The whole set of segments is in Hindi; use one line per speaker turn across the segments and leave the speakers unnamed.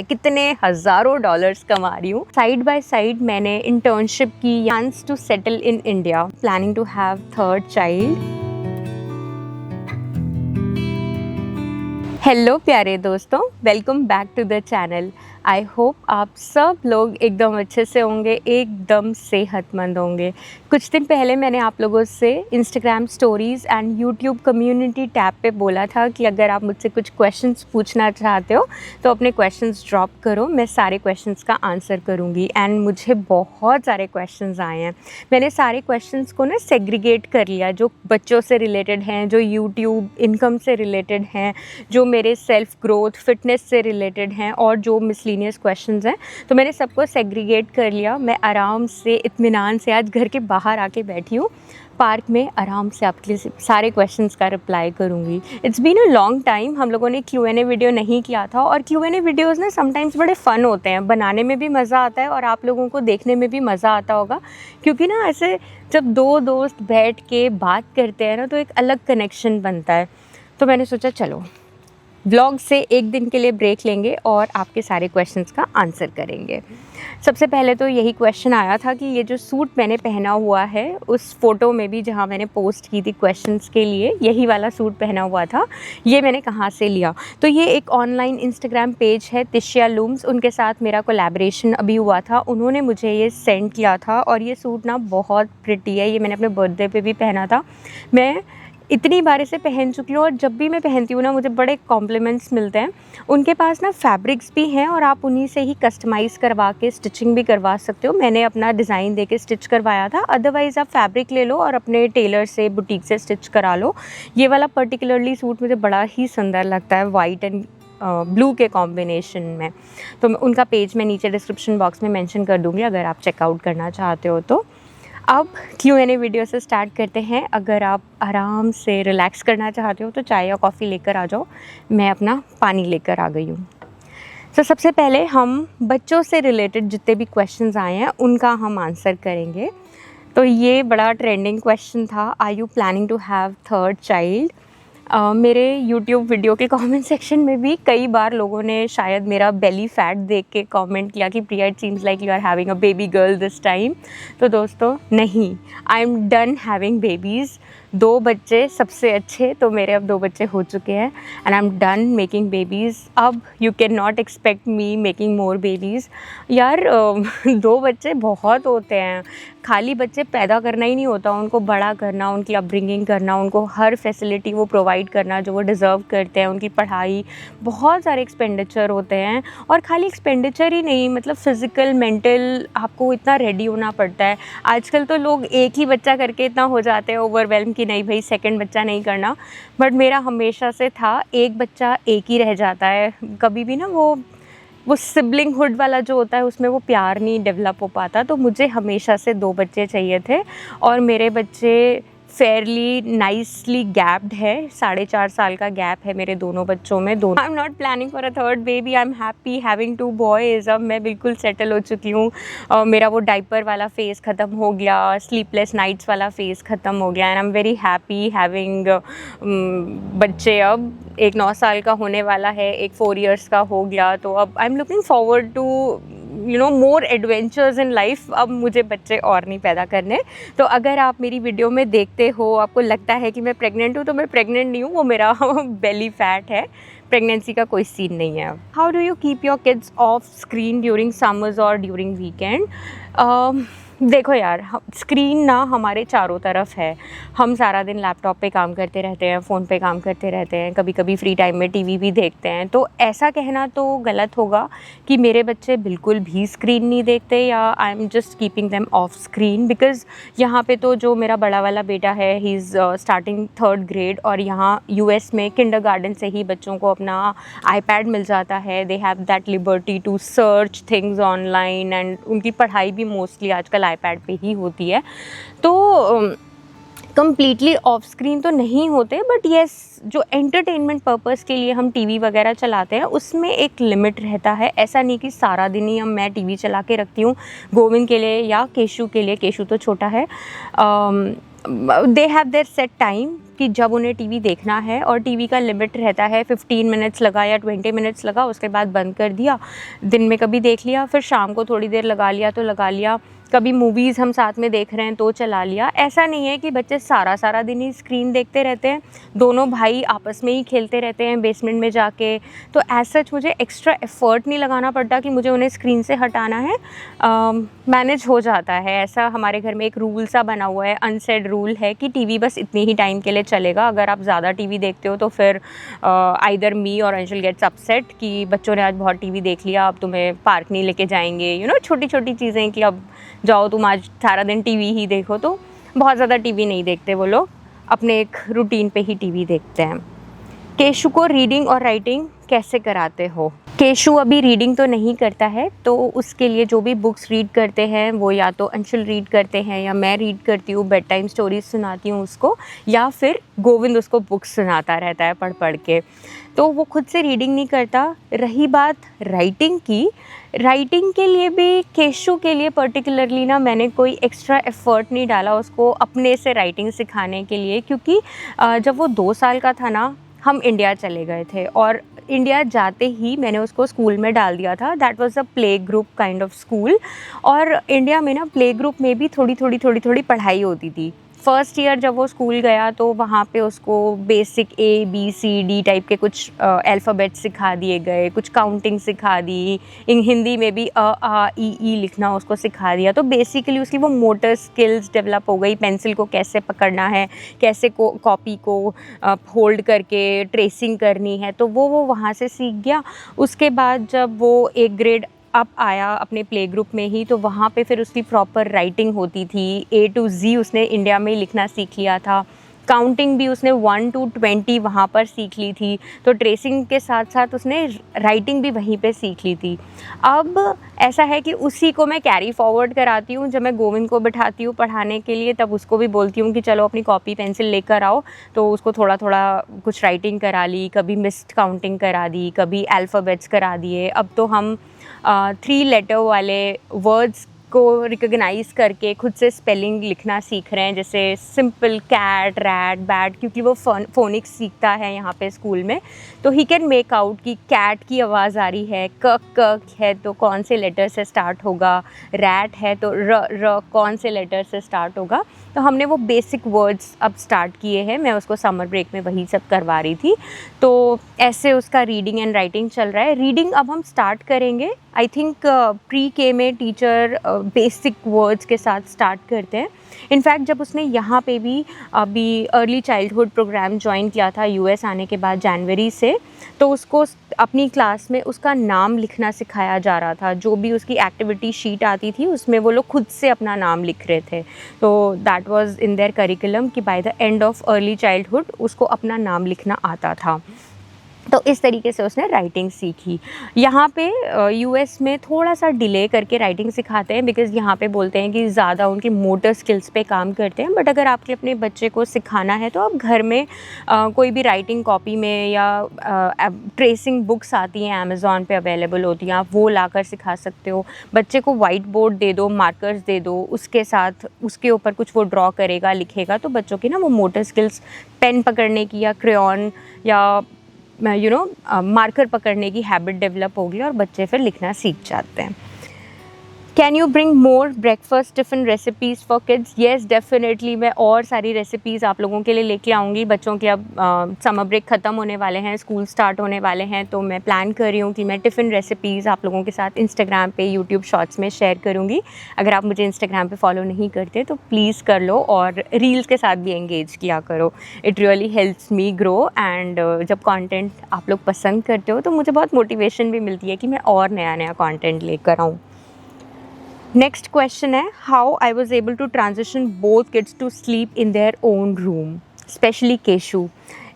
कितने हज़ारों डॉलर्स कमा रही हूँ। साइड बाय साइड मैंने इंटर्नशिप की, plans to settle in India, planning to have third child. Hello प्यारे दोस्तों, welcome back to the channel. I hope आप सब लोग एकदम अच्छे से होंगे, एकदम सेहतमंद होंगे। कुछ दिन पहले मैंने आप लोगों से Instagram stories and YouTube community tab पे बोला था कि अगर आप मुझसे कुछ क्वेश्चंस पूछना चाहते हो तो अपने क्वेश्चंस ड्रॉप करो, मैं सारे क्वेश्चंस का आंसर करूँगी। एंड मुझे बहुत सारे क्वेश्चंस आए हैं। मैंने सारे क्वेश्चंस को ना सेग्रीगेट कर लिया, जो बच्चों से रिलेटेड हैं, जो यूट्यूब इनकम से रिलेटेड हैं, जो मेरे सेल्फ ग्रोथ फिटनेस से रिलेटेड हैं और जो मिसलिनियस क्वेश्चंस हैं। तो मैंने सबको सेग्रीगेट कर लिया। मैं आराम से इत्मीनान से आज घर के बाहर आके बैठी हूँ पार्क में, आराम से आपके लिए सारे क्वेश्चंस का रिप्लाई करूँगी। It's been a long time, हम लोगों ने Q&A वीडियो नहीं किया था। और Q&A वीडियोज़ ना समटाइम्स बड़े फ़न होते हैं, बनाने में भी मज़ा आता है और आप लोगों को देखने में भी मज़ा आता होगा, क्योंकि ना ऐसे जब दो दोस्त बैठ के बात करते हैं ना तो एक अलग कनेक्शन बनता है। तो मैंने सोचा चलो व्लॉग से एक दिन के लिए ब्रेक लेंगे और आपके सारे क्वेश्चंस का आंसर करेंगे। सबसे पहले तो यही क्वेश्चन आया था कि ये जो सूट मैंने पहना हुआ है, उस फ़ोटो में भी जहाँ मैंने पोस्ट की थी क्वेश्चंस के लिए, यही वाला सूट पहना हुआ था, ये मैंने कहाँ से लिया। तो ये एक ऑनलाइन इंस्टाग्राम पेज है तिशिया लूम्स, उनके साथ मेरा कोलैबोरेशन अभी हुआ था, उन्होंने मुझे ये सेंड किया था। और ये सूट ना बहुत प्रिटी है, ये मैंने अपने बर्थडे पे भी पहना था। मैं इतनी बार इसे पहन चुकी हूँ और जब भी मैं पहनती हूँ ना मुझे बड़े कॉम्प्लीमेंट्स मिलते हैं। उनके पास ना फैब्रिक्स भी हैं और आप उन्हीं से ही कस्टमाइज़ करवा के स्टिचिंग भी करवा सकते हो। मैंने अपना डिज़ाइन दे के स्टिच करवाया था, अदरवाइज़ आप फैब्रिक ले लो और अपने टेलर से बुटीक से स्टिच करा लो। ये वाला पर्टिकुलरली सूट मुझे बड़ा ही सुंदर लगता है, वाइट एंड ब्लू के कॉम्बिनेशन में। तो उनका पेज मैं नीचे डिस्क्रिप्शन बॉक्स में मेंशन कर दूँगी अगर आप चेकआउट करना चाहते हो तो। अब Q&A वीडियो से स्टार्ट करते हैं। अगर आप आराम से रिलैक्स करना चाहते हो तो चाय या कॉफ़ी लेकर आ जाओ, मैं अपना पानी लेकर आ गई हूँ। तो सबसे पहले हम बच्चों से रिलेटेड जितने भी क्वेश्चंस आए हैं उनका हम आंसर करेंगे। तो ये बड़ा ट्रेंडिंग क्वेश्चन था, are you planning to have third child. मेरे YouTube वीडियो के कमेंट सेक्शन में भी कई बार लोगों ने शायद मेरा बेली फैट देख के कमेंट किया कि Priya it seems like you are having a baby girl this time. तो दोस्तों नहीं, I am done having babies. 2 बच्चे सबसे अच्छे, तो मेरे अब 2 बच्चे हो चुके हैं and I am done making babies. अब you can not expect me making more babies. यार 2 बच्चे बहुत होते हैं, खाली बच्चे पैदा करना ही नहीं होता, उनको बड़ा करना, उनकी अपब्रिंगिंग करना, उनको हर फैसिलिटी वो प्रोवाइड करना जो वो डिज़र्व करते हैं, उनकी पढ़ाई, बहुत सारे एक्सपेंडिचर होते हैं। और खाली एक्सपेंडिचर ही नहीं, मतलब फ़िज़िकल मेंटल आपको इतना रेडी होना पड़ता है। आजकल तो लोग एक ही बच्चा करके इतना हो जाते हैं ओवरवेल्म कि नहीं भाई सेकंड बच्चा नहीं करना, बट मेरा हमेशा से था एक बच्चा एक ही रह जाता है। कभी भी ना वो सिबलिंगहुड वाला जो होता है उसमें वो प्यार नहीं डेवलप हो पाता। तो मुझे हमेशा से 2 बच्चे चाहिए थे और मेरे बच्चे फेयरली नाइसली गैप्ड है, 4.5 साल का गैप है मेरे दोनों बच्चों में। दोनों I am not planning for a third baby, I am happy having 2 boys. अब मैं बिल्कुल सेटल हो चुकी हूँ। मेरा वो डाइपर वाला फेज़ ख़त्म हो गया, स्लीपलेस नाइट्स वाला फेज़ ख़त्म हो गया and I am very happy having बच्चे। अब एक 9 साल का होने वाला है, एक 4 इयर्स का हो गया। तो अब I am looking forward to more adventures in life. अब मुझे बच्चे और नहीं पैदा करने। तो अगर आप मेरी वीडियो में देखते हो, आपको लगता है कि मैं प्रेग्नेंट हूँ, तो मैं प्रेग्नेंट नहीं हूँ, वो मेरा बेली फैट है। प्रेगनेंसी का कोई सीन नहीं है। How do you keep your kids of screen during summers और ड्यूरिंग वीकेंड। देखो यार, स्क्रीन ना हमारे चारों तरफ है। हम सारा दिन लैपटॉप पे काम करते रहते हैं, फ़ोन पे काम करते रहते हैं, कभी कभी फ्री टाइम में टीवी भी देखते हैं। तो ऐसा कहना तो गलत होगा कि मेरे बच्चे बिल्कुल भी स्क्रीन नहीं देखते या I am just keeping them of screen, because यहाँ पे तो जो मेरा बड़ा वाला बेटा है he is starting 3rd grade और यहाँ US में किंडरगार्टन से ही बच्चों को अपना iPad मिल जाता है। They have that liberty to search things online and उनकी पढ़ाई भी मोस्टली आजकल iPad पे ही होती है। तो कम्प्लीटली ऑफ स्क्रीन तो नहीं होते, बट येस जो एंटरटेनमेंट पर्पस के लिए हम टीवी वगैरह चलाते हैं उसमें एक लिमिट रहता है। ऐसा नहीं कि सारा दिन ही मैं टीवी चला के रखती हूँ गोविंद के लिए या केशु के लिए। केशु तो छोटा है, they have their set time कि जब उन्हें टीवी देखना है और टीवी का लिमिट रहता है 15 मिनट्स लगा या 20 मिनट्स लगा, उसके बाद बंद कर दिया। दिन में कभी देख लिया, फिर शाम को थोड़ी देर लगा लिया तो लगा लिया, कभी मूवीज़ हम साथ में देख रहे हैं तो चला लिया। ऐसा नहीं है कि बच्चे सारा दिन ही स्क्रीन देखते रहते हैं, दोनों भाई आपस में ही खेलते रहते हैं बेसमेंट में जाके। तो एज़ सच मुझे एक्स्ट्रा एफ़र्ट नहीं लगाना पड़ता कि मुझे उन्हें स्क्रीन से हटाना है, मैनेज हो जाता है। ऐसा हमारे घर में एक रूल सा बना हुआ है, अनसेड रूल है कि टीवी बस इतनी ही टाइम के लिए चलेगा। अगर आप ज़्यादा टीवी देखते हो तो फिर आइदर मी और अंशुल गेट्स अपसेट कि बच्चों ने आज बहुत टीवी देख लिया, अब तुम्हें पार्क नहीं लेके जाएंगे। छोटी छोटी चीज़ें कि अब जाओ तुम आज सारा दिन टीवी ही देखो। तो बहुत ज़्यादा टीवी नहीं देखते वो लोग, अपने एक रूटीन पे ही टीवी देखते हैं। केशु को रीडिंग और राइटिंग कैसे कराते हो? केशु अभी रीडिंग तो नहीं करता है, तो उसके लिए जो भी बुक्स रीड करते हैं वो या तो अंशुल रीड करते हैं या मैं रीड करती हूँ, बेड टाइम स्टोरीज सुनाती हूँ उसको, या फिर गोविंद उसको बुक्स सुनाता रहता है पढ़ पढ़ के। तो वो खुद से रीडिंग नहीं करता। रही बात राइटिंग की, राइटिंग के लिए भी केशु के लिए पर्टिकुलरली ना मैंने कोई एक्स्ट्रा एफ़र्ट नहीं डाला उसको अपने से राइटिंग सिखाने के लिए, क्योंकि जब वो 2 साल का था ना, हम इंडिया चले गए थे और इंडिया जाते ही मैंने उसको स्कूल में डाल दिया था। That was a play group kind of school. और इंडिया में ना प्ले ग्रुप में भी थोड़ी पढ़ाई होती थी। फर्स्ट ईयर जब वो स्कूल गया तो वहाँ पे उसको बेसिक ABCD टाइप के कुछ अल्फ़ाबेट सिखा दिए गए, कुछ काउंटिंग सिखा दी, हिंदी में भी अ आ ई ई लिखना उसको सिखा दिया। तो बेसिकली उसकी वो मोटर स्किल्स डेवलप हो गई, पेंसिल को कैसे पकड़ना है, कैसे कॉपी को होल्ड करके ट्रेसिंग करनी है, तो वो वहाँ से सीख गया। उसके बाद जब वो 1 ग्रेड अप आया अपने प्ले ग्रुप में ही, तो वहाँ पे फिर उसकी प्रॉपर राइटिंग होती थी। A to Z उसने इंडिया में ही लिखना सीख लिया था। काउंटिंग भी उसने 1 to 20 वहाँ पर सीख ली थी। तो ट्रेसिंग के साथ साथ उसने राइटिंग भी वहीं पे सीख ली थी। अब ऐसा है कि उसी को मैं कैरी फॉरवर्ड कराती हूँ। जब मैं गोविंद को बिठाती हूँ पढ़ाने के लिए, तब उसको भी बोलती हूँ कि चलो अपनी कॉपी पेंसिल लेकर आओ। तो उसको थोड़ा कुछ राइटिंग करा ली, कभी मिस्ड काउंटिंग करा दी, कभी अल्फ़ाबेट्स करा दिए। अब तो हम 3 लेटर वाले वर्ड्स को रिकॉग्नाइज़ करके खुद से स्पेलिंग लिखना सीख रहे हैं, जैसे सिंपल कैट, रैट, बैट, क्योंकि वो फोनिक्स सीखता है यहाँ पे स्कूल में। तो ही कैन मेक आउट कि कैट की आवाज़ आ रही है, क है तो कौन से लेटर से स्टार्ट होगा, रैट है तो र कौन से लेटर से स्टार्ट होगा। तो हमने वो बेसिक वर्ड्स अब स्टार्ट किए हैं। मैं उसको समर ब्रेक में वही सब करवा रही थी। तो ऐसे उसका रीडिंग एंड राइटिंग चल रहा है। रीडिंग अब हम स्टार्ट करेंगे, आई थिंक प्री-के में टीचर बेसिक वर्ड्स के साथ स्टार्ट करते हैं। इनफैक्ट जब उसने यहाँ पे भी अभी अर्ली चाइल्डहुड प्रोग्राम ज्वाइन किया था US आने के बाद जनवरी से, तो उसको अपनी क्लास में उसका नाम लिखना सिखाया जा रहा था। जो भी उसकी एक्टिविटी शीट आती थी उसमें वो लोग खुद से अपना नाम लिख रहे थे। तो that was in their curriculum कि by the end of early childhood उसको अपना नाम लिखना आता था। तो इस तरीके से उसने राइटिंग सीखी। यहाँ पे US में थोड़ा सा डिले करके राइटिंग सिखाते हैं, बिकॉज़ यहाँ पे बोलते हैं कि ज़्यादा उनकी मोटर स्किल्स पे काम करते हैं। बट अगर आपके अपने बच्चे को सिखाना है तो आप घर में कोई भी राइटिंग कॉपी में या ट्रेसिंग बुक्स आती हैं अमेज़ॉन पे अवेलेबल होती हैं, आप वो लाकर सिखा सकते हो। बच्चे को वाइट बोर्ड दे दो, मार्कर्स दे दो, उसके साथ उसके ऊपर कुछ वो ड्रॉ करेगा, लिखेगा, तो बच्चों की ना वो मोटर स्किल्स पेन पकड़ने की या क्रेयॉन या मार्कर पकड़ने की हैबिट डेवलप होगी और बच्चे फिर लिखना सीख जाते हैं। Can you bring more breakfast tiffin recipes for kids? Yes definitely, मैं और सारी रेसिपीज़ आप लोगों के लिए लेके आऊँगी। बच्चों के अब समर ब्रेक ख़त्म होने वाले हैं, स्कूल स्टार्ट होने वाले हैं, तो मैं प्लान कर रही हूँ कि मैं टिफ़िन रेसिपीज़ आप लोगों के साथ इंस्टाग्राम पे, यूट्यूब शॉर्ट्स में शेयर करूँगी। अगर आप मुझे इंस्टाग्राम पे फॉलो नहीं करते तो प्लीज़ कर लो और रील्स के साथ भी एंगेज किया करो। It really helps me grow and जब कंटेंट आप लोग पसंद करते हो तो मुझे बहुत मोटिवेशन भी मिलती है कि मैं और नया कंटेंट लेकर आऊँ। नेक्स्ट क्वेश्चन है, how I was able to transition both kids to sleep in their own room, specially Keshu.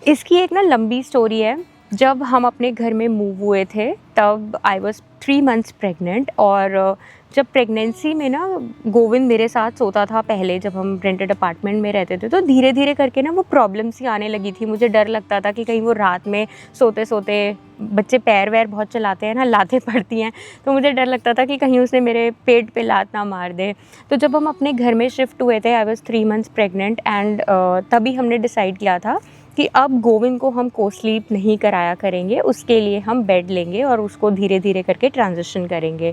इसकी एक ना लंबी स्टोरी है। जब हम अपने घर में मूव हुए थे तब आई वॉज़ 3 मंथ्स प्रेग्नेंट। और जब प्रेगनेंसी में ना गोविंद मेरे साथ सोता था पहले, जब हम रेंटेड अपार्टमेंट में रहते थे, तो धीरे धीरे करके ना वो प्रॉब्लम्स ही आने लगी थी। मुझे डर लगता था कि कहीं वो रात में सोते सोते, बच्चे पैर वैर बहुत चलाते हैं ना, लातें पड़ती हैं, तो मुझे डर लगता था कि कहीं उसने मेरे पेट पे लात ना मार दे। तो जब हम अपने घर में शिफ्ट हुए थे, I was 3 months pregnant and तभी हमने डिसाइड किया था कि अब गोविंद को हम को स्लीप नहीं कराया करेंगे, उसके लिए हम बेड लेंगे और उसको धीरे धीरे करके ट्रांजिशन करेंगे।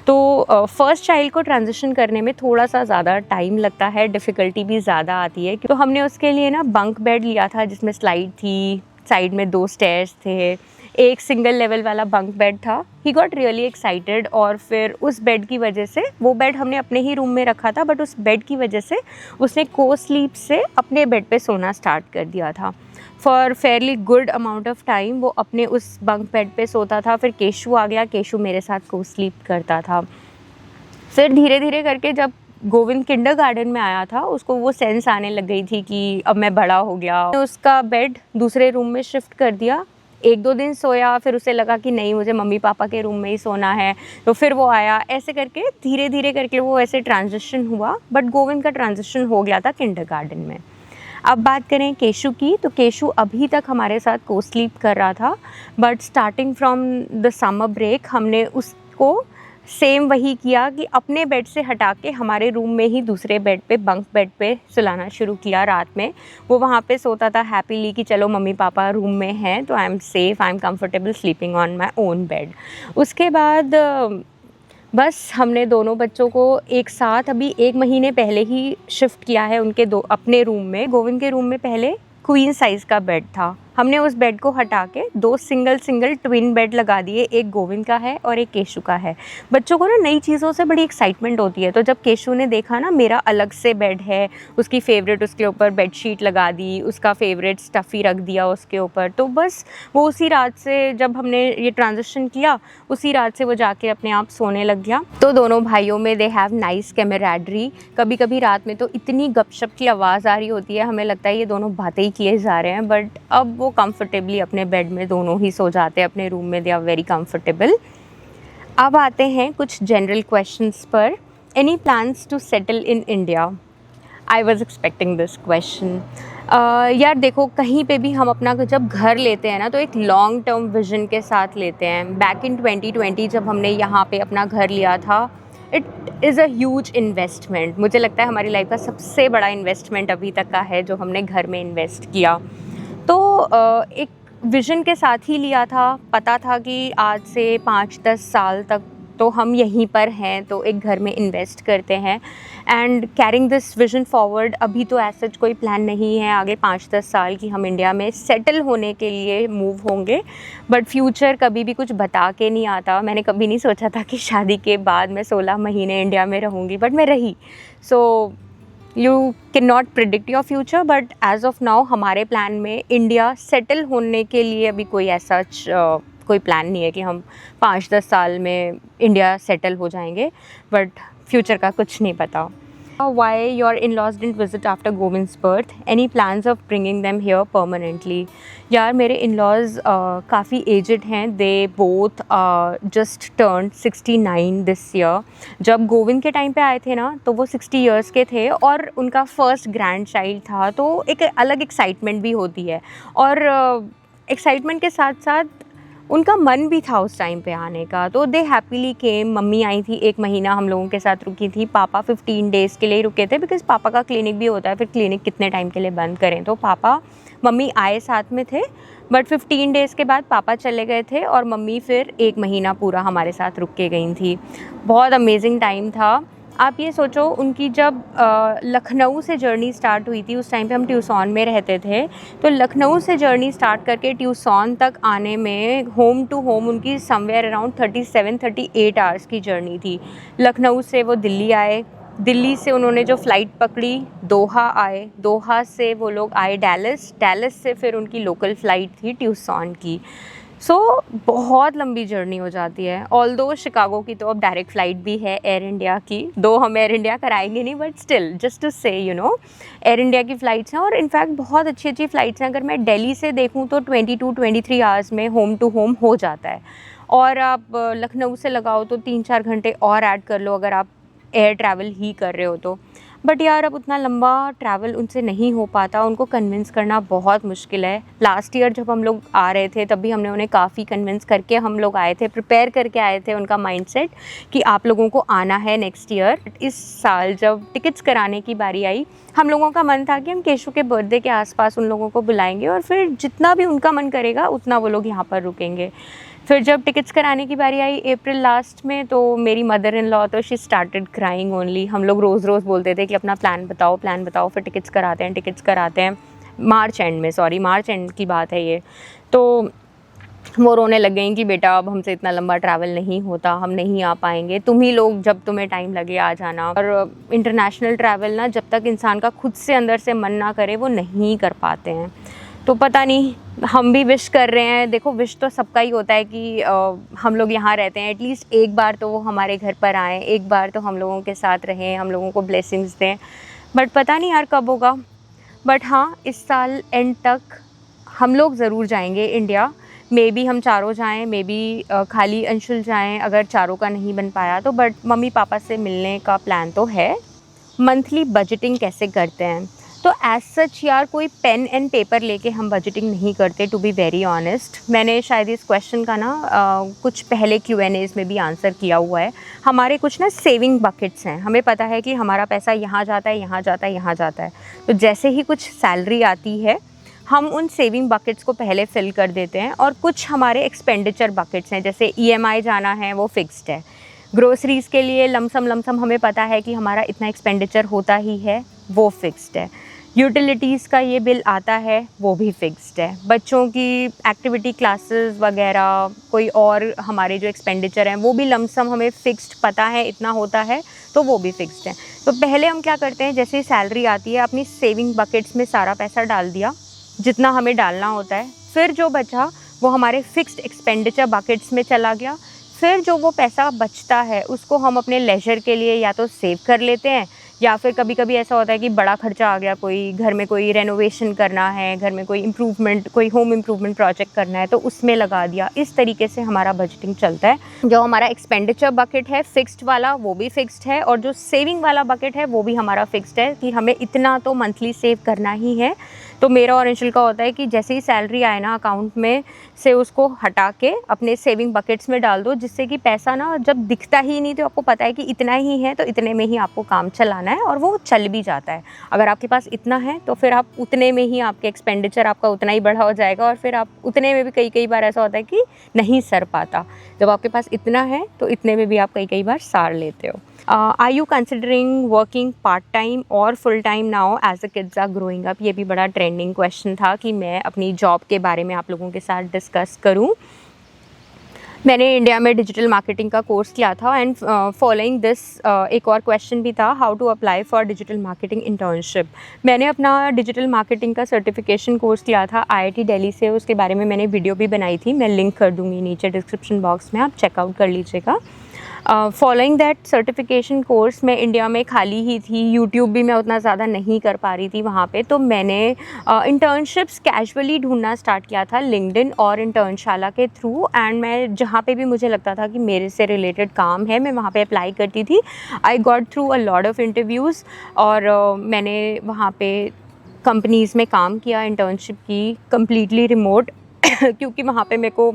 तो फर्स्ट चाइल्ड को ट्रांजिशन करने में थोड़ा सा ज़्यादा टाइम लगता है, डिफ़िकल्टी भी ज़्यादा आती है। तो हमने उसके लिए ना बंक बेड लिया था जिसमें स्लाइड थी, साइड में 2 स्टेयर्स थे, एक सिंगल लेवल वाला बंक बेड था। ही गॉट रियली एक्साइटेड और फिर उस बेड की वजह से, वो बेड हमने अपने ही रूम में रखा था, बट उस बेड की वजह से उसने को स्लीप से अपने बेड पे सोना स्टार्ट कर दिया था। For fairly good amount of time वो अपने उस बंक बेड पे सोता था। फिर केशु आ गया, केशु मेरे साथ को स्लीप करता था। फिर धीरे धीरे करके जब गोविंद किंडरगार्टन में आया था, उसको वो सेंस आने लग गई थी कि अब मैं बड़ा हो गया। उसका बेड दूसरे रूम में शिफ्ट कर दिया। 1-2 दिन सोया, फिर उसे लगा कि नहीं, मुझे मम्मी पापा के रूम में ही सोना है, तो फिर वो आया। ऐसे करके धीरे धीरे करके वो ऐसे ट्रांजिशन हुआ, बट गोविंद का ट्रांजिशन हो गया था किंडरगार्टन में। अब बात करें केशु की, तो केशु अभी तक हमारे साथ को स्लीप कर रहा था, but starting from the summer break हमने उसको सेम वही किया कि अपने बेड से हटा के हमारे रूम में ही दूसरे बेड पे, बंक बेड पे सुलाना शुरू किया। रात में वो वहाँ पे सोता था हैप्पीली कि चलो मम्मी पापा रूम में हैं तो I am safe, I am comfortable sleeping on my own bed. उसके बाद बस हमने दोनों बच्चों को एक साथ अभी 1 महीने पहले ही शिफ्ट किया है उनके अपने रूम में। गोविंद के रूम में पहले क्वीन साइज़ का बेड था, हमने उस बेड को हटा के 2 सिंगल ट्विन बेड लगा दिए, एक गोविंद का है और एक केशु का है। बच्चों को ना नई चीज़ों से बड़ी एक्साइटमेंट होती है, तो जब केशु ने देखा ना मेरा अलग से बेड है, उसकी फ़ेवरेट उसके ऊपर बेडशीट लगा दी, उसका फ़ेवरेट स्टफ़ी रख दिया उसके ऊपर, तो बस वो उसी रात से, जब हमने ये ट्रांजिशन किया, उसी रात से वो जाके अपने आप सोने लग गया। तो दोनों भाइयों में दे हैव नाइस कैमराडरी। कभी कभी रात में तो इतनी गपशप की आवाज़ आ रही होती है, हमें लगता है ये दोनों बातें ही किए जा रहे हैं, बट अब वो कंफर्टेबली अपने बेड में दोनों ही सो जाते हैं, अपने रूम में दे आर वेरी कंफर्टेबल। अब आते हैं कुछ जनरल क्वेश्चंस पर। Any plans to settle in India? I was expecting this question. यार देखो, कहीं पे भी हम अपना जब घर लेते हैं ना, तो एक लॉन्ग टर्म विजन के साथ लेते हैं। बैक इन 2020 जब हमने यहाँ पे अपना घर लिया था, it is a huge investment. मुझे लगता है हमारी लाइफ का सबसे बड़ा इन्वेस्टमेंट अभी तक का है जो हमने घर में इन्वेस्ट किया। तो एक विज़न के साथ ही लिया था, पता था कि आज से 5-10 साल तक तो हम यहीं पर हैं, तो एक घर में इन्वेस्ट करते हैं and carrying this vision forward. अभी तो ऐसा कोई प्लान नहीं है आगे 5-10 साल की हम इंडिया में सेटल होने के लिए मूव होंगे, बट फ्यूचर कभी भी कुछ बता के नहीं आता। मैंने कभी नहीं सोचा था कि शादी के बाद मैं 16 महीने इंडिया में रहूँगी, बट मैं रही। So you can not predict your future, but as of now हमारे प्लान में इंडिया सेटल होने के लिए अभी कोई ऐसा कोई प्लान नहीं है कि हम 5-10 साल में इंडिया सेटल हो जाएंगे, बट फ्यूचर का कुछ नहीं पता। Why your in-laws didn't visit after Govind's birth? Any plans of bringing them here permanently? यार मेरे in-laws काफ़ी एजड हैं। They both just turned 69 this year. जब गोविंद के टाइम पे आए थे ना, तो वो 60 years के थे और उनका फर्स्ट ग्रैंड चाइल्ड था, तो एक अलग एक्साइटमेंट भी होती है। और एक्साइटमेंट के साथ साथ उनका मन भी था उस टाइम पे आने का, तो दे हैप्पीली केम। मम्मी आई थी, 1 महीना हम लोगों के साथ रुकी थी। पापा 15 डेज़ के लिए रुके थे, बिकॉज़ पापा का क्लिनिक भी होता है, फिर क्लिनिक कितने टाइम के लिए बंद करें, तो पापा मम्मी आए साथ में थे, बट 15 डेज़ के बाद पापा चले गए थे और मम्मी फिर 1 महीना पूरा हमारे साथ रुक के गई थी। बहुत अमेजिंग टाइम था। आप ये सोचो, उनकी जब लखनऊ से जर्नी स्टार्ट हुई थी, उस टाइम पे हम ट्यूसॉन में रहते थे, तो लखनऊ से जर्नी स्टार्ट करके ट्यूसॉन तक आने में होम टू होम उनकी समवेयर अराउंड 37-38 आवर्स की जर्नी थी। लखनऊ से वो दिल्ली आए, दिल्ली से उन्होंने जो फ़्लाइट पकड़ी दोहा आए, दोहा से वो लोग आए डैलस, डैलस से फिर उनकी लोकल फ़्लाइट थी ट्यूसॉन की। सो बहुत लंबी जर्नी हो जाती है। ऑल्दो शिकागो की तो अब डायरेक्ट फ़्लाइट भी है एयर इंडिया की, दो हम एयर इंडिया कराएंगे नहीं, बट स्टिल जस्ट टू से यू नो, एयर इंडिया की फ़्लाइट्स हैं और इनफैक्ट बहुत अच्छी फ़्लाइट्स हैं। अगर मैं दिल्ली से देखूं तो 22-23 आवर्स में होम टू होम हो जाता है। और आप लखनऊ से लगाओ तो 3-4 घंटे और ऐड कर लो अगर आप एयर ट्रैवल ही कर रहे हो तो। बट यार अब उतना लंबा ट्रैवल उनसे नहीं हो पाता, उनको कन्विंस करना बहुत मुश्किल है। लास्ट ईयर जब हम लोग आ रहे थे तब भी हमने उन्हें काफ़ी कन्विंस करके हम लोग आए थे, प्रिपेयर करके आए थे उनका माइंडसेट कि आप लोगों को आना है नेक्स्ट ईयर। इस साल जब टिकट्स कराने की बारी आई, हम लोगों का मन था कि हम केशु के बर्थडे के आसपास उन लोगों को बुलाएंगे और फिर जितना भी उनका मन करेगा उतना वो लोग यहाँ पर रुकेंगे। फिर जब टिकट्स कराने की बारी आई अप्रैल लास्ट में, तो मेरी मदर इन लॉ तो शी स्टार्टेड क्राइंग ओनली। हम लोग रोज़ रोज़ बोलते थे कि अपना प्लान बताओ, फिर टिकट्स कराते हैं। मार्च एंड की बात है ये। तो वो रोने लग गई कि बेटा अब हमसे इतना लंबा ट्रैवल नहीं होता, हम नहीं आ पाएंगे, तुम ही लोग जब तुम्हें टाइम लगे आ जाना। और इंटरनेशनल ट्रैवल ना जब तक इंसान का खुद से अंदर से मन ना करे वो नहीं कर पाते हैं। तो पता नहीं, हम भी विश कर रहे हैं। देखो विश तो सबका ही होता है कि हम लोग यहाँ रहते हैं, एटलीस्ट एक बार तो वो हमारे घर पर आएँ, एक बार तो हम लोगों के साथ रहें, हम लोगों को ब्लेसिंग्स दें। बट पता नहीं यार कब होगा। बट हाँ, इस साल एंड तक हम लोग ज़रूर जाएंगे इंडिया। मे बी हम चारों जाएं, मे बी खाली अंशुल जाएं अगर चारों का नहीं बन पाया तो। बट मम्मी पापा से मिलने का प्लान तो है। मंथली बजटिंग कैसे करते हैं? तो एज सच यार कोई पेन एंड पेपर लेके हम बजटिंग नहीं करते, टू बी वेरी ऑनेस्ट। मैंने शायद इस क्वेश्चन का ना कुछ पहले Q&As में भी आंसर किया हुआ है। हमारे कुछ ना सेविंग बकेट्स हैं, हमें पता है कि हमारा पैसा यहाँ जाता है, यहाँ जाता है, यहाँ जाता है। तो जैसे ही कुछ सैलरी आती है हम उन सेविंग बकेट्स को पहले फिल कर देते हैं। और कुछ हमारे एक्सपेंडिचर बकेट्स हैं, जैसे EMI जाना है वो फिक्स्ड है। ग्रोसरीज़ के लिए लमसम हमें पता है कि हमारा इतना एक्सपेंडिचर होता ही है, वो फिक्स्ड है। यूटिलिटीज़ का ये बिल आता है वो भी फिक्स्ड है। बच्चों की एक्टिविटी क्लासेस वगैरह कोई और हमारे जो एक्सपेंडिचर हैं वो भी लमसम हमें फिक्स्ड पता है, इतना होता है, तो वो भी फिक्स्ड है। तो पहले हम क्या करते हैं, जैसे ही सैलरी आती है अपनी सेविंग बकेट्स में सारा पैसा डाल दिया जितना हमें डालना होता है। फिर जो बचा वो हमारे फिक्स्ड एक्सपेंडिचर बकेट्स में चला गया। फिर जो वो पैसा बचता है उसको हम अपने लेजर के लिए या तो सेव कर लेते हैं, या फिर कभी कभी ऐसा होता है कि बड़ा खर्चा आ गया, कोई घर में कोई रेनोवेशन करना है, घर में कोई इम्प्रूवमेंट, कोई होम इम्प्रूवमेंट प्रोजेक्ट करना है तो उसमें लगा दिया। इस तरीके से हमारा बजटिंग चलता है। जो हमारा एक्सपेंडिचर बकेट है फिक्स्ड वाला वो भी फिक्स्ड है, और जो सेविंग वाला बकेट है वो भी हमारा फिक्स्ड है कि हमें इतना तो मंथली सेव करना ही है। तो मेरा और अंशुल का होता है कि जैसे ही सैलरी आए ना अकाउंट में से उसको हटा के अपने सेविंग बकेट्स में डाल दो, जिससे कि पैसा ना जब दिखता ही नहीं तो आपको पता है कि इतना ही है, तो इतने में ही आपको काम चलाना है और वो चल भी जाता है। अगर आपके पास इतना है तो फिर आप उतने में ही आपके एक्सपेंडिचर आपका उतना ही बढ़ा हो जाएगा, और फिर आप उतने में भी कई बार ऐसा होता है कि नहीं सर पाता। जब आपके पास इतना है तो इतने में भी आप कई बार सार लेते हो। Are you considering working part time और full time now as the kids are growing up? ये भी बड़ा ट्रेंडिंग क्वेश्चन था कि मैं अपनी जॉब के बारे में आप लोगों के साथ डिस्कस करूं। मैंने इंडिया में डिजिटल मार्केटिंग का कोर्स किया था, एंड फॉलोइंग दिस एक और क्वेश्चन भी था, how to apply for digital marketing internship. मैंने अपना डिजिटल मार्केटिंग का सर्टिफिकेशन कोर्स किया था IIT दिल्ली से, उसके बारे में मैंने वीडियो भी बनाई थी, मैं लिंक कर दूँगी नीचे डिस्क्रिप्शन बॉक्स में, आप चेकआउट कर लीजिएगा। फॉलोइंग दैट सर्टिफिकेशन कोर्स मैं इंडिया में खाली ही थी, यूट्यूब भी मैं उतना ज़्यादा नहीं कर पा रही थी वहाँ पे, तो मैंने इंटर्नशिप्स कैजुअली ढूंढना स्टार्ट किया था लिंक्डइन और इंटर्नशाला के थ्रू। एंड मैं जहाँ पे भी मुझे लगता था कि मेरे से रिलेटेड काम है मैं वहाँ पे अप्लाई करती थी। I got through a lot of interviews, और मैंने वहाँ पे कंपनीज़ में काम किया, इंटर्नशिप की कम्प्लीटली रिमोट क्योंकि वहाँ पे मेरे को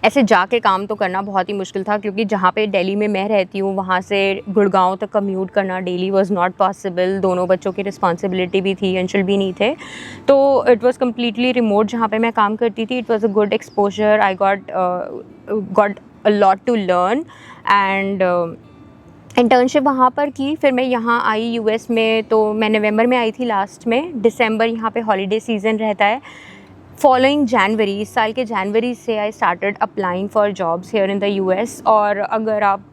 ऐसे जाके काम तो करना बहुत ही मुश्किल था, क्योंकि जहाँ पे दिल्ली में मैं रहती हूँ वहाँ से गुड़गांव तक कम्यूट करना डेली वाज नॉट पॉसिबल। दोनों बच्चों की रिस्पॉन्सिबिलिटी भी थी, अंशुल भी नहीं थे, तो इट वाज कम्प्लीटली रिमोट जहाँ पे मैं काम करती थी। It was a good exposure, I got a lot to learn, and internship वहाँ पर की। फिर मैं यहाँ आई US में, तो मैं नवंबर में आई थी लास्ट में, दिसंबर यहाँ पे हॉलीडे सीज़न रहता है। फॉलोइंग जनवरी, इस साल के जनवरी से I started applying for jobs here in the US। और अगर आप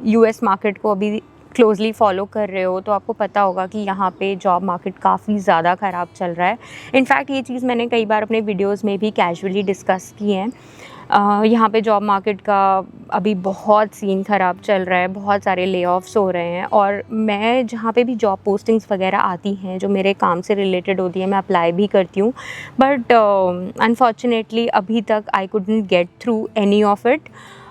US मार्केट को अभी क्लोजली फॉलो कर रहे हो तो आपको पता होगा कि यहाँ पे जॉब मार्केट काफ़ी ज़्यादा ख़राब चल रहा है। इनफैक्ट ये चीज़ मैंने कई बार अपने वीडियोस में भी कैजुअली डिस्कस की है। यहाँ पे जॉब मार्केट का अभी बहुत सीन ख़राब चल रहा है, बहुत सारे ले ऑफ्स हो रहे हैं और मैं जहाँ पे भी जॉब पोस्टिंग्स वगैरह आती हैं जो मेरे काम से रिलेटेड होती है मैं अप्लाई भी करती हूँ, बट अनफॉर्चुनेटली अभी तक I couldn't get through any of it.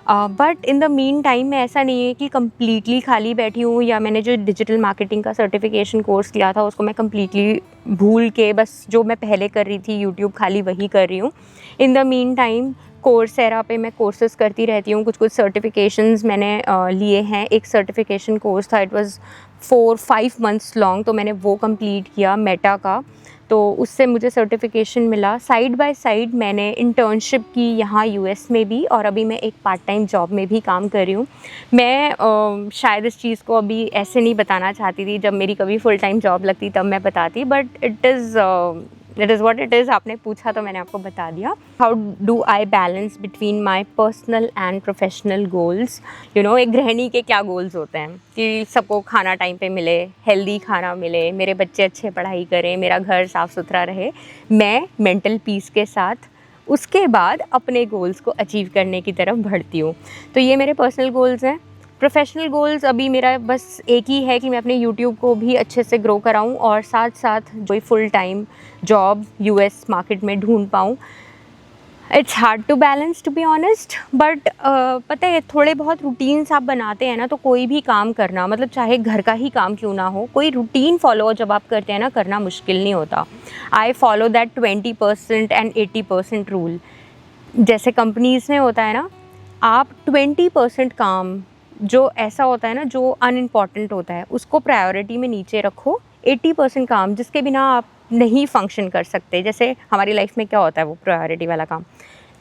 But in the mean time मैं ऐसा नहीं है कि कम्प्लीटली खाली बैठी हूँ या मैंने जो डिजिटल मार्केटिंग का सर्टिफिकेशन कोर्स किया था उसको मैं कम्प्लीटली भूल के बस जो मैं पहले कर रही थी यूट्यूब खाली वही कर रही हूँ। In the mean time Coursera पे मैं कोर्सेज़ करती रहती हूँ, कुछ सर्टिफिकेशंस मैंने लिए हैं। एक सर्टिफिकेशन कोर्स था, इट वाज 4-5 मंथ्स लॉन्ग, तो मैंने वो कंप्लीट किया मेटा का, तो उससे मुझे सर्टिफिकेशन मिला। साइड बाय साइड मैंने इंटर्नशिप की यहाँ यूएस में भी और अभी मैं एक पार्ट टाइम जॉब में भी काम कर रही हूँ। मैं शायद इस चीज़ को अभी ऐसे नहीं बताना चाहती थी, जब मेरी कभी फुल टाइम जॉब लगती तब मैं बताती, but it is what it is. आपने पूछा तो मैंने आपको बता दिया। How do I balance between my personal and professional goals. एक गृहिणी के क्या गोल्स होते हैं कि सबको खाना टाइम पे मिले, हेल्दी खाना मिले, मेरे बच्चे अच्छे पढ़ाई करें, मेरा घर साफ़ सुथरा रहे, मैं मेंटल पीस के साथ उसके बाद अपने गोल्स को अचीव करने की तरफ बढ़ती हूँ। तो ये मेरे पर्सनल गोल्स हैं। प्रोफेशनल गोल्स अभी मेरा बस एक ही है कि मैं अपने यूट्यूब को भी अच्छे से ग्रो कराऊं और साथ साथ कोई full time job US market में ढूंढ पाऊं। It's hard to balance to be honest, but पता है थोड़े बहुत रूटीन्स आप बनाते हैं ना, तो कोई भी काम करना, मतलब चाहे घर का ही काम क्यों ना हो, कोई रूटीन फॉलो जब आप करते हैं ना, करना मुश्किल नहीं होता। I follow that 20% and 80% rule. जैसे कंपनीज़ में होता है ना, आप 20% काम जो ऐसा होता है ना जो अनइम्पॉर्टेंट होता है उसको प्रायोरिटी में नीचे रखो। 80% काम जिसके बिना आप नहीं फंक्शन कर सकते, जैसे हमारी लाइफ में क्या होता है वो प्रायोरिटी वाला काम,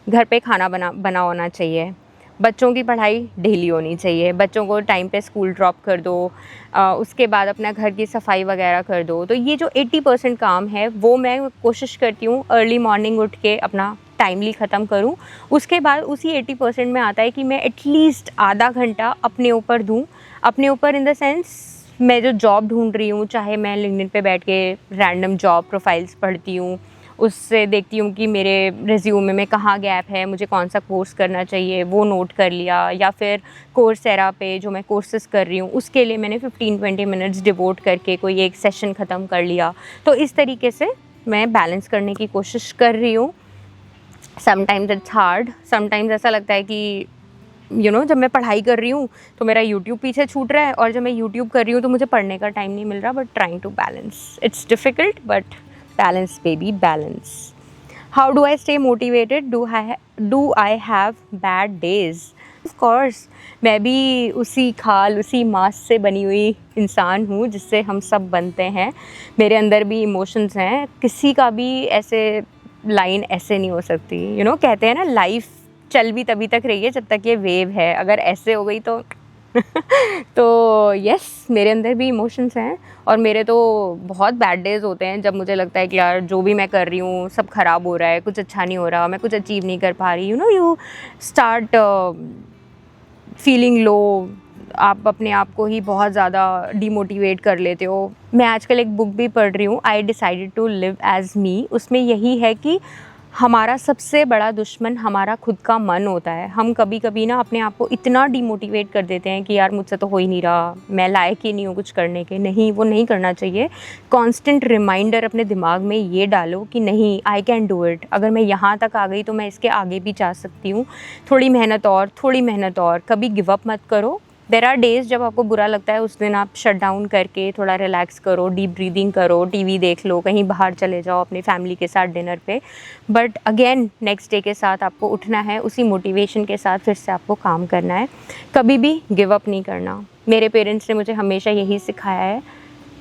घर पे खाना बना होना चाहिए, बच्चों की पढ़ाई डेली होनी चाहिए, बच्चों को टाइम पे स्कूल ड्रॉप कर दो, उसके बाद अपना घर की सफाई वगैरह कर दो। तो ये जो 80% काम है वो मैं कोशिश करती हूँ अर्ली मॉर्निंग उठ के अपना टाइमली ख़त्म करूँ। उसके बाद उसी 80% में आता है कि मैं एटलीस्ट आधा घंटा अपने ऊपर दूँ। अपने ऊपर इन द सेंस मैं जो जॉब ढूंढ रही हूँ, चाहे मैं लिंक्डइन पे बैठ के रैंडम जॉब प्रोफाइल्स पढ़ती हूँ, उससे देखती हूँ कि मेरे रिज्यूमे में कहाँ गैप है, मुझे कौन सा कोर्स करना चाहिए वो नोट कर लिया, या फिर कोर्सेरा पे जो मैं कोर्सेज़ कर रही हूँ उसके लिए मैंने 15-20 मिनट्स डिवोट करके कोई एक सेशन ख़त्म कर लिया। तो इस तरीके से मैं बैलेंस करने की कोशिश कर रही हूँ। समटाइम्स इट्स हार्ड, समटाइम्स ऐसा लगता है कि जब मैं पढ़ाई कर रही हूँ तो मेरा यूट्यूब पीछे छूट रहा है और जब मैं यूट्यूब कर रही हूँ तो मुझे पढ़ने का टाइम नहीं मिल रहा, but trying to balance. It's difficult but balance baby balance. How do I stay motivated, do I have bad days. Of course मैं भी उसी खाल उसी मांस से बनी हुई इंसान हूँ जिससे हम सब बनते हैं। मेरे अंदर भी इमोशंस हैं, किसी का भी ऐसे लाइन ऐसे नहीं हो सकती। कहते हैं ना लाइफ चल भी तभी तक रही है जब तक ये वेव है, अगर ऐसे हो गई तो तो यस, मेरे अंदर भी इमोशंस हैं और मेरे तो बहुत बैड डेज़ होते हैं जब मुझे लगता है कि यार जो भी मैं कर रही हूँ सब ख़राब हो रहा है, कुछ अच्छा नहीं हो रहा, मैं कुछ अचीव नहीं कर पा रही। यू स्टार्ट फीलिंग लो, आप अपने आप को ही बहुत ज़्यादा डिमोटिवेट कर लेते हो। मैं आजकल एक बुक भी पढ़ रही हूँ, I decided to live as me. उसमें यही है कि हमारा सबसे बड़ा दुश्मन हमारा खुद का मन होता है। हम कभी कभी ना अपने आप को इतना डिमोटिवेट कर देते हैं कि यार मुझसे तो हो ही नहीं रहा, मैं लायक ही नहीं हूँ कुछ करने के। नहीं, वो नहीं करना चाहिए। कांस्टेंट रिमाइंडर अपने दिमाग में ये डालो कि नहीं, आई कैन डू इट। अगर मैं यहाँ तक आ गई तो मैं इसके आगे भी जा सकती हूँ। थोड़ी मेहनत और, कभी गिव अप मत करो। देर आर डेज़ जब आपको बुरा लगता है, उस दिन आप शट डाउन करके थोड़ा रिलैक्स करो, डीप ब्रीदिंग करो, टीवी देख लो, कहीं बाहर चले जाओ अपनी फैमिली के साथ डिनर पे। बट अगेन नेक्स्ट डे के साथ आपको उठना है, उसी मोटिवेशन के साथ फिर से आपको काम करना है। कभी भी गिव अप नहीं करना। मेरे पेरेंट्स ने मुझे हमेशा यही सिखाया है।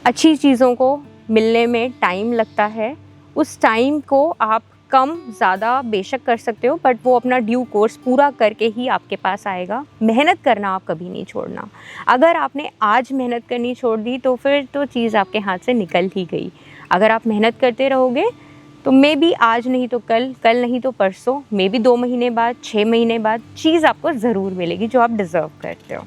अच्छी चीज़ों को मिलने में टाइम लगता है, उस टाइम को आप कम ज़्यादा बेशक कर सकते हो, बट वो अपना ड्यू कोर्स पूरा करके ही आपके पास आएगा। मेहनत करना आप कभी नहीं छोड़ना। अगर आपने आज मेहनत करनी छोड़ दी तो फिर तो चीज़ आपके हाथ से निकल ही गई। अगर आप मेहनत करते रहोगे तो मे बी आज नहीं तो कल, कल नहीं तो परसों, मे बी 2 महीने बाद, 6 महीने बाद चीज़ आपको ज़रूर मिलेगी जो आप डिज़र्व करते हो।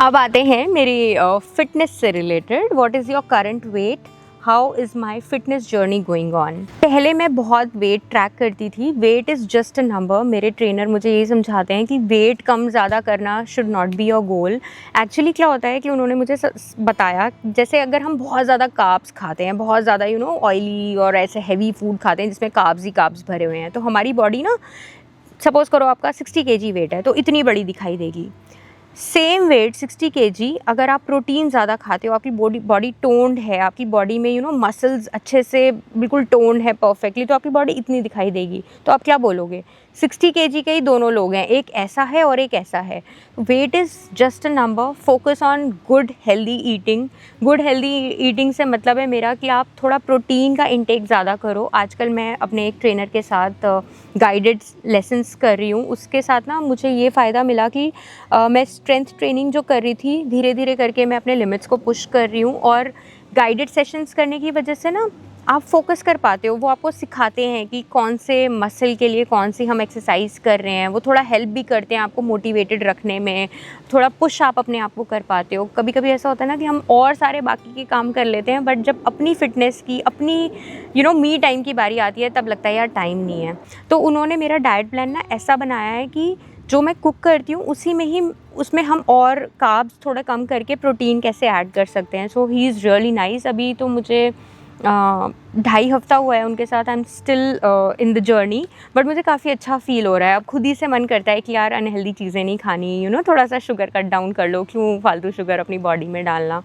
अब आते हैं मेरी फिटनेस से related. What is your current weight, how is my fitness journey going on. पहले मैं बहुत वेट ट्रैक करती थी। Weight is just a number. मेरे ट्रेनर मुझे यही समझाते हैं कि वेट कम ज़्यादा करना should not be your goal. Actually क्या होता है कि उन्होंने मुझे बताया, जैसे अगर हम बहुत ज़्यादा कार्ब्स खाते हैं, बहुत ज़्यादा ऑयली और ऐसे हैवी फूड खाते हैं जिसमें कार्ब्स ही कार्ब्स भरे हुए हैं, तो हमारी बॉडी ना, सपोज़ करो आपका 60 kg वेट है तो इतनी बड़ी दिखाई देगी। सेम वेट 60 kg अगर आप प्रोटीन ज़्यादा खाते हो, आपकी बॉडी टोन्ड है, आपकी बॉडी में मसल्स अच्छे से बिल्कुल टोन्ड है परफेक्टली, तो आपकी बॉडी इतनी दिखाई देगी। तो आप क्या बोलोगे? 60 kg के ही दोनों लोग हैं, एक ऐसा है और एक ऐसा है। Weight is just a number. Focus on good healthy eating. Good healthy eating से मतलब है मेरा कि आप थोड़ा प्रोटीन का इंटेक ज़्यादा करो। आजकल मैं अपने एक ट्रेनर के साथ गाइडेड लेसन्स कर रही हूँ। उसके साथ ना मुझे ये फ़ायदा मिला कि मैं स्ट्रेंथ ट्रेनिंग जो कर रही थी, धीरे धीरे करके मैं अपने लिमिट्स को पुश कर रही हूँ, और गाइडेड सेशंस करने की वजह से ना आप फोकस कर पाते हो। वो आपको सिखाते हैं कि कौन से मसल के लिए कौन सी हम एक्सरसाइज कर रहे हैं। वो थोड़ा हेल्प भी करते हैं आपको मोटिवेटेड रखने में, थोड़ा पुश आप अपने आप को कर पाते हो। कभी कभी ऐसा होता है ना कि हम और सारे बाकी के काम कर लेते हैं, बट जब अपनी फिटनेस की, अपनी मी टाइम की बारी आती है, तब लगता है यार टाइम नहीं है। तो उन्होंने मेरा डाइट प्लान ना ऐसा बनाया है कि जो मैं कुक करती हूँ उसी में ही, उसमें हम और कार्ब्स थोड़ा कम करके प्रोटीन कैसे ऐड कर सकते हैं। सो ही इज़ रियली नाइस। अभी तो मुझे 2.5 हफ्ता हुआ है उनके साथ। I am still in the journey, but मुझे काफ़ी अच्छा फ़ील हो रहा है। अब खुद ही से मन करता है कि यार अनहेल्दी चीज़ें नहीं खानी, थोड़ा सा शुगर कट डाउन कर लो, क्यों फालतू शुगर अपनी बॉडी में डालना।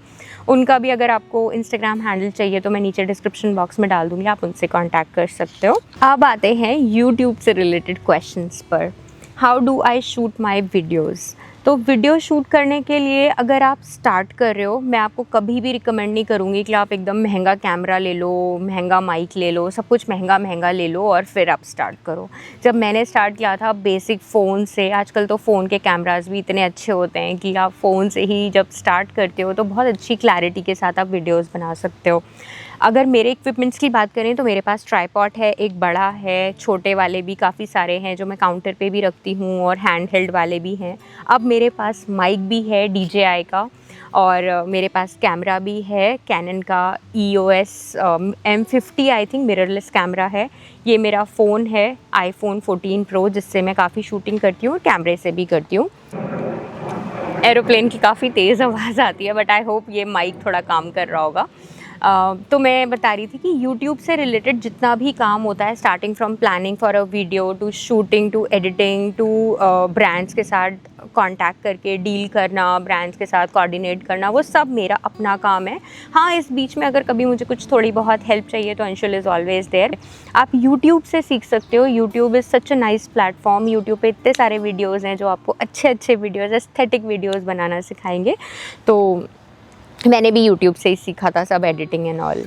उनका भी अगर आपको इंस्टाग्राम हैंडल चाहिए तो मैं नीचे डिस्क्रिप्शन बॉक्स में डाल दूँगी, आप उनसे कॉन्टैक्ट कर सकते हो। अब आते हैं यूट्यूब से रिलेटेड क्वेश्चंस पर। How do I shoot my videos. तो वीडियो शूट करने के लिए अगर आप स्टार्ट कर रहे हो, मैं आपको कभी भी रिकमेंड नहीं करूँगी कि आप एकदम महंगा कैमरा ले लो, महंगा माइक ले लो, सब कुछ महंगा महंगा ले लो और फिर आप स्टार्ट करो। जब मैंने स्टार्ट किया था बेसिक फ़ोन से, आजकल तो फ़ोन के कैमरास भी इतने अच्छे होते हैं कि आप फ़ोन से ही जब स्टार्ट करते हो तो बहुत अच्छी क्लैरिटी के साथ आप वीडियोज़ बना सकते हो। अगर मेरे इक्विपमेंट्स की बात करें तो मेरे पास ट्राइपॉड है, एक बड़ा है, छोटे वाले भी काफ़ी सारे हैं जो मैं काउंटर पे भी रखती हूँ, और हैंड हेल्ड वाले भी हैं। अब मेरे पास माइक भी है DJI का, और मेरे पास कैमरा भी है कैनन का EOS M50 I think mirrorless camera है। ये मेरा फ़ोन है iPhone 14 Pro, जिससे मैं काफ़ी शूटिंग करती हूँ और कैमरे से भी करती हूँ। एरोप्लेन की काफ़ी तेज़ आवाज़ आती है, बट आई होप ये माइक थोड़ा काम कर रहा होगा। तो मैं बता रही थी कि YouTube से रिलेटेड जितना भी काम होता है, starting from planning for a video to shooting to editing to brands के साथ कांटेक्ट करके डील करना, ब्रांड्स के साथ कोऑर्डिनेट करना, वो सब मेरा अपना काम है। हाँ, इस बीच में अगर कभी मुझे कुछ थोड़ी बहुत हेल्प चाहिए तो अंशुल इज़ ऑलवेज़ देयर। आप YouTube से सीख सकते हो। YouTube is such a nice platform. YouTube पे इतने सारे वीडियोज़ हैं जो आपको अच्छे अच्छे वीडियोज़, एस्थेटिक वीडियोज़ बनाना सिखाएंगे। तो मैंने भी YouTube से ही सीखा था सब एडिटिंग एंड ऑल।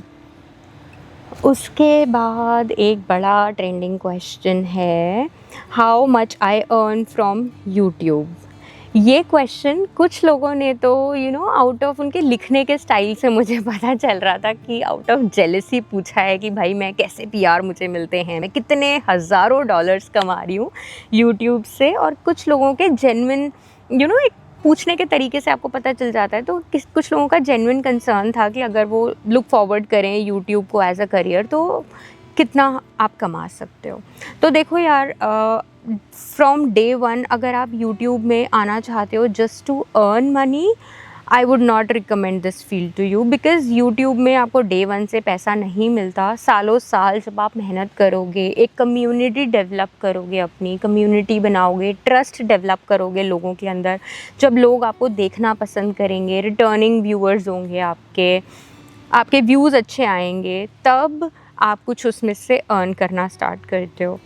उसके बाद एक बड़ा ट्रेंडिंग क्वेश्चन है, how much I earn from YouTube. ये क्वेश्चन कुछ लोगों ने तो आउट ऑफ उनके लिखने के स्टाइल से मुझे पता चल रहा था कि आउट ऑफ जेलसी पूछा है कि भाई मैं कैसे PR मुझे मिलते हैं, मैं कितने हज़ारों डॉलर्स कमा रही हूँ यूट्यूब से। और कुछ लोगों के जेन्युइन एक पूछने के तरीके से आपको पता चल जाता है। तो कुछ लोगों का जेन्युइन कंसर्न था कि अगर वो लुक फॉरवर्ड करें यूट्यूब को एज अ करियर तो कितना आप कमा सकते हो। तो देखो यार, फ्रॉम डे वन अगर आप यूट्यूब में आना चाहते हो just to earn money, I would not recommend this field to you, because YouTube में आपको डे वन से पैसा नहीं मिलता। सालों साल जब आप मेहनत करोगे, एक कम्युनिटी डेवलप करोगे, अपनी कम्युनिटी बनाओगे, ट्रस्ट डेवलप करोगे लोगों के अंदर, जब लोग आपको देखना पसंद करेंगे, रिटर्निंग व्यूअर्स होंगे आपके व्यूज़ अच्छे आएंगे, तब आप कुछ उसमें से अर्न करना स्टार्ट करते हो।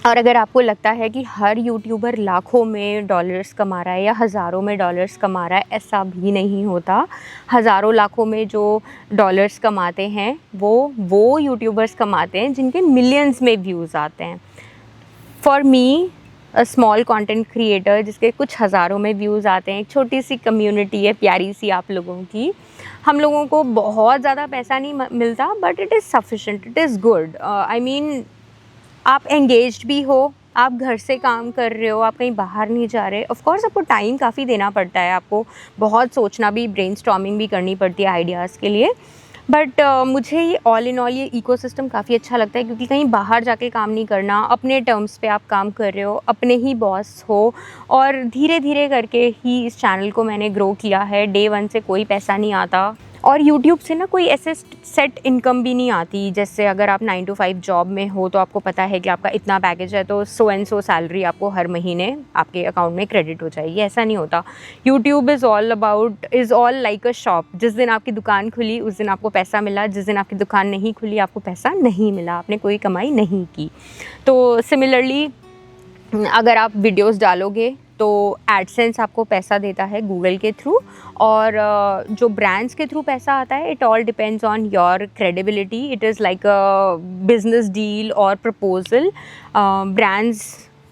और अगर आपको लगता है कि हर यूट्यूबर लाखों में डॉलर्स कमा रहा है या हज़ारों में डॉलर्स कमा रहा है, ऐसा भी नहीं होता। हज़ारों लाखों में जो डॉलर्स कमाते हैं वो यूट्यूबर्स कमाते हैं जिनके मिलियंस में व्यूज़ आते हैं। For me, a small content creator जिसके कुछ हज़ारों में व्यूज़ आते हैं, एक छोटी सी कम्युनिटी है प्यारी सी आप लोगों की, हम लोगों को बहुत ज़्यादा पैसा नहीं मिलता, but it is sufficient, it is good. I mean, आप एंगेज्ड भी हो, आप घर से काम कर रहे हो, आप कहीं बाहर नहीं जा रहे। ऑफ कोर्स आपको टाइम काफ़ी देना पड़ता है, आपको बहुत सोचना भी, ब्रेनस्टॉर्मिंग भी करनी पड़ती है आइडियाज़ के लिए, बट मुझे ये ऑल इन ऑल ये इकोसिस्टम काफ़ी अच्छा लगता है, क्योंकि कहीं बाहर जाके काम नहीं करना, अपने टर्म्स पे आप काम कर रहे हो, अपने ही बॉस हो, और धीरे धीरे करके ही इस चैनल को मैंने ग्रो किया है। डे वन से कोई पैसा नहीं आता, और यूट्यूब से ना कोई ऐसे सेट इनकम भी नहीं आती। जैसे अगर आप 9 to 5 जॉब में हो तो आपको पता है कि आपका इतना पैकेज है तो सो एंड सो सैलरी आपको हर महीने आपके अकाउंट में क्रेडिट हो जाएगी, ऐसा नहीं होता। YouTube is all like a shop. जिस दिन आपकी दुकान खुली उस दिन आपको पैसा मिला, जिस दिन आपकी दुकान नहीं खुली आपको पैसा नहीं मिला, आपने कोई कमाई नहीं की। तो सिमिलरली अगर आप वीडियोस डालोगे तो एडसेंस आपको पैसा देता है गूगल के थ्रू, और जो ब्रांड्स के थ्रू पैसा आता है, it all depends on your credibility. It is like a business deal और प्रपोजल। ब्रांड्स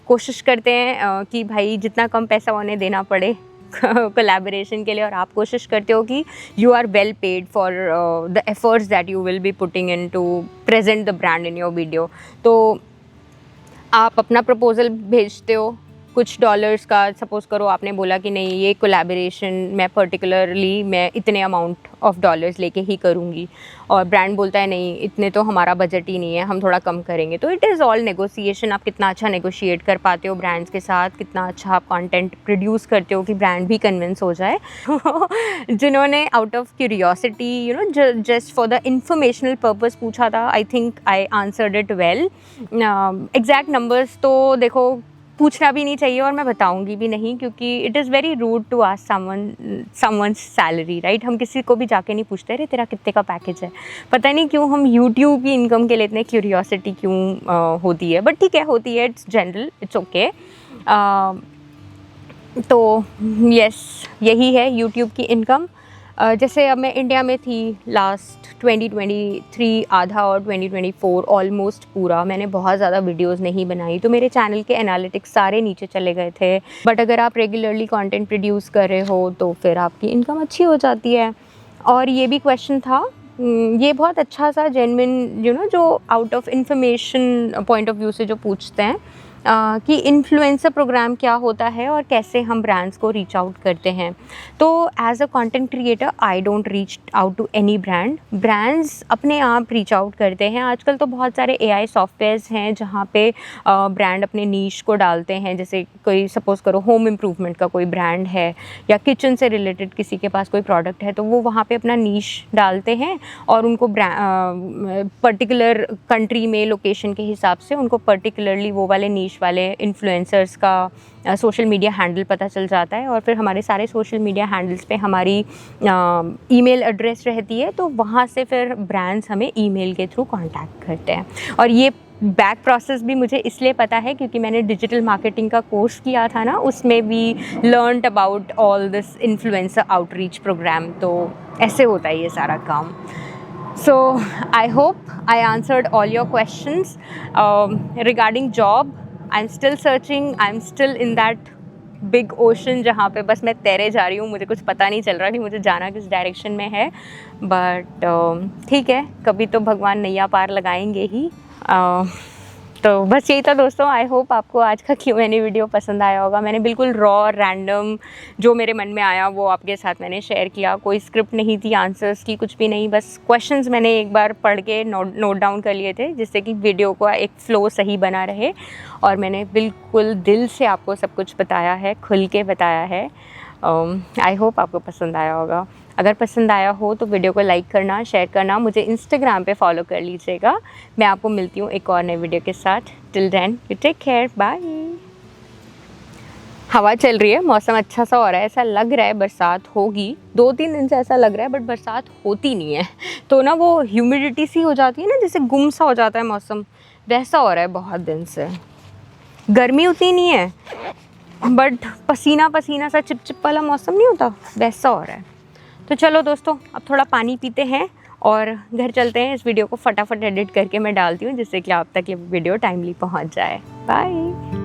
कोशिश करते हैं कि भाई जितना कम पैसा उन्हें देना पड़े कोलैबोरेशन के लिए, और आप कोशिश करते हो कि you are well paid for the efforts that you will be putting in to present the brand in your video. तो आप अपना प्रपोज़ल भेजते हो कुछ डॉलर्स का, सपोज़ करो आपने बोला कि नहीं ये कोलैबोरेशन मैं पर्टिकुलरली मैं इतने अमाउंट ऑफ डॉलर्स लेके ही करूँगी, और ब्रांड बोलता है नहीं इतने तो हमारा बजट ही नहीं है, हम थोड़ा कम करेंगे। तो इट इज़ ऑल नेगोशिएशन। आप कितना अच्छा नेगोशिएट कर पाते हो ब्रांड्स के साथ, कितना अच्छा आप कंटेंट प्रोड्यूस करते हो कि ब्रांड भी कन्विंस हो जाए। जिन्होंने out of curiosity just for the informational purpose पूछा था, I think I answered it well. Exact numbers तो देखो पूछना भी नहीं चाहिए, और मैं बताऊंगी भी नहीं, क्योंकि it is very rude to ask someone's salary, right. हम किसी को भी जाके नहीं पूछते अरे तेरा कितने का पैकेज है। पता नहीं क्यों हम यूट्यूब की इनकम के लिए इतने क्यूरियोसिटी क्यों होती है, बट ठीक है होती है, इट्स जनरल, इट्स ओके। तो यस यही है यूट्यूब की इनकम। जैसे अब मैं इंडिया में थी लास्ट 2023 आधा, और 2024 ऑलमोस्ट पूरा मैंने बहुत ज़्यादा वीडियोस नहीं बनाई, तो मेरे चैनल के एनालिटिक्स सारे नीचे चले गए थे। बट अगर आप रेगुलरली कंटेंट प्रोड्यूस कर रहे हो तो फिर आपकी इनकम अच्छी हो जाती है। और ये भी क्वेश्चन था, ये बहुत अच्छा सा जेन्युइन जो out of information point of view से जो पूछते हैं कि इन्फ्लुएंसर प्रोग्राम क्या होता है और कैसे हम ब्रांड्स को रीच आउट करते हैं। तो as a content creator I don't reach out to any brand, brands अपने आप रीच आउट करते हैं। आजकल तो बहुत सारे AI सॉफ्टवेयर्स हैं जहाँ पे ब्रांड अपने नीश को डालते हैं। जैसे कोई सपोज़ करो होम इम्प्रूवमेंट का कोई ब्रांड है या किचन से रिलेटेड किसी के पास कोई प्रोडक्ट है, तो वो वहाँ पे अपना नीश डालते हैं और उनको पर्टिकुलर कंट्री में लोकेशन के हिसाब से उनको पर्टिकुलरली वो वाले नीश वाले इन्फ्लुएंसर्स का सोशल मीडिया हैंडल पता चल जाता है, और फिर हमारे सारे सोशल मीडिया हैंडल्स पे हमारी ईमेल एड्रेस रहती है, तो वहाँ से फिर ब्रांड्स हमें ईमेल के थ्रू कांटेक्ट करते हैं। और ये बैक प्रोसेस भी मुझे इसलिए पता है क्योंकि मैंने डिजिटल मार्केटिंग का कोर्स किया था ना, उसमें भी learned about all this influencer outreach program. तो ऐसे होता है ये सारा काम। So I hope I answered all your questions regarding job. I'm still searching. I'm still in that big ocean जहाँ पे बस मैं तैरे जा रही हूँ, मुझे कुछ पता नहीं चल रहा कि मुझे जाना किस डायरेक्शन में है। बट ठीक है, कभी तो भगवान नैया पार लगाएंगे ही। तो बस यही था दोस्तों। आई होप आपको आज का Q&A वीडियो पसंद आया होगा। मैंने बिल्कुल रॉ रैंडम जो मेरे मन में आया वो आपके साथ मैंने शेयर किया। कोई स्क्रिप्ट नहीं थी आंसर्स की, कुछ भी नहीं, बस क्वेश्चंस मैंने एक बार पढ़ के नोट डाउन कर लिए थे जिससे कि वीडियो का एक फ़्लो सही बना रहे। और मैंने बिल्कुल दिल से आपको सब कुछ बताया है, खुल के बताया है। आई होप आपको पसंद आया होगा। अगर पसंद आया हो तो वीडियो को लाइक करना, शेयर करना, मुझे इंस्टाग्राम पे फॉलो कर लीजिएगा। मैं आपको मिलती हूँ एक और नए वीडियो के साथ। Till then you take care, bye. हवा चल रही है, मौसम अच्छा सा हो रहा है, ऐसा लग रहा है बरसात होगी। 2-3 दिन से ऐसा लग रहा है, बट बरसात होती नहीं है। तो ना वो ह्यूमिडिटी सी हो जाती है ना, जैसे गुम सा हो जाता है मौसम, वैसा हो रहा है बहुत दिन से। गर्मी उतनी नहीं है, बट पसीना पसीना सा चिपचिप वाला मौसम नहीं होता, वैसा हो रहा है। तो चलो दोस्तों, अब थोड़ा पानी पीते हैं और घर चलते हैं। इस वीडियो को फटाफट एडिट करके मैं डालती हूँ जिससे कि आप तक ये वीडियो टाइमली पहुँच जाए। बाय।